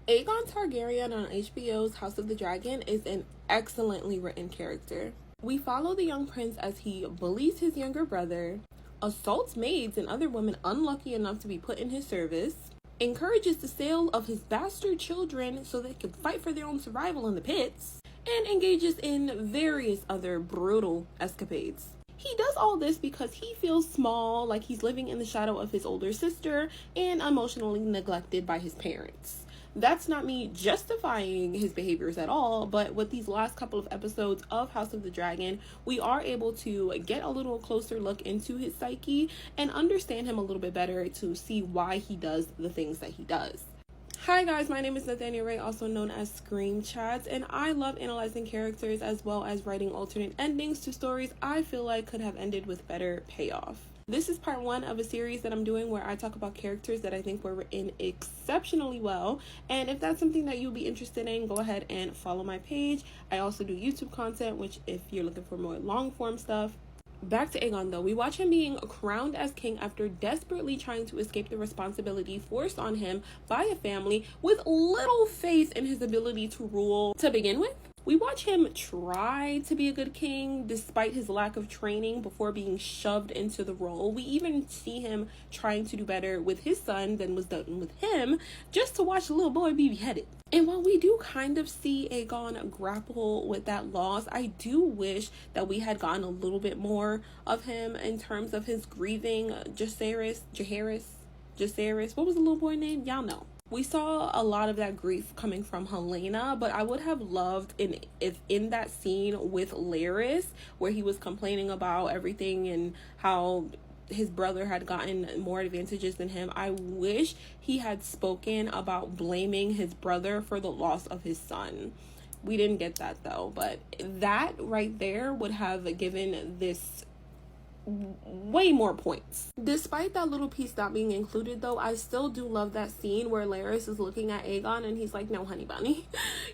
Aegon Targaryen on HBO's House of the Dragon is an excellently written character. We follow the young prince as he bullies his younger brother, assaults maids and other women unlucky enough to be put in his service, encourages the sale of his bastard children so they can fight for their own survival in the pits, and engages in various other brutal escapades. He does all this because he feels small, like he's living in the shadow of his older sister, and emotionally neglected by his parents. That's not me justifying his behaviors at all, but with these last couple of episodes of House of the Dragon, we are able to get a little closer look into his psyche and understand him a little bit better to see why he does the things that he does. Hi guys, my name is Nathania Ray, also known as Scream Chats, and I love analyzing characters as well as writing alternate endings to stories I feel like could have ended with better payoff. This is part 1 of a series that I'm doing where I talk about characters that I think were written exceptionally well, and if that's something that you'll be interested in, go ahead and follow my page. I also do YouTube content, which if you're looking for more long form stuff. Back to Aegon though, we watch him being crowned as king after desperately trying to escape the responsibility forced on him by a family with little faith in his ability to rule to begin with. We watch him try to be a good king despite his lack of training before being shoved into the role. We even see him trying to do better with his son than was done with him, just to watch the little boy be beheaded. And while we do kind of see Aegon grapple with that loss, I do wish that we had gotten a little bit more of him in terms of his grieving Jacaerys. What was the little boy name? Y'all know. We saw a lot of that grief coming from Helena, but I would have loved if in that scene with Larys, where he was complaining about everything and how his brother had gotten more advantages than him, I wish he had spoken about blaming his brother for the loss of his son. We didn't get that though, but that right there would have given this way more points. Despite that little piece not being included though, I still do love that scene where Larys is looking at Aegon and he's like, no honey bunny,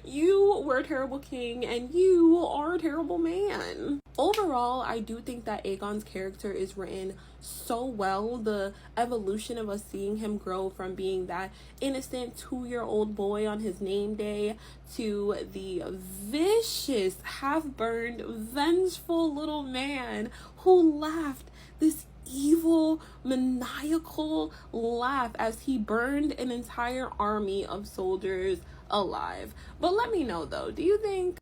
you were a terrible king and you are a terrible man. Overall, I do think that Aegon's character is written so well. The evolution of us seeing him grow from being that innocent 2-year-old boy on his name day to the vicious, half-burned, vengeful little man who laughed this evil, maniacal laugh as he burned an entire army of soldiers alive. But let me know though, do you think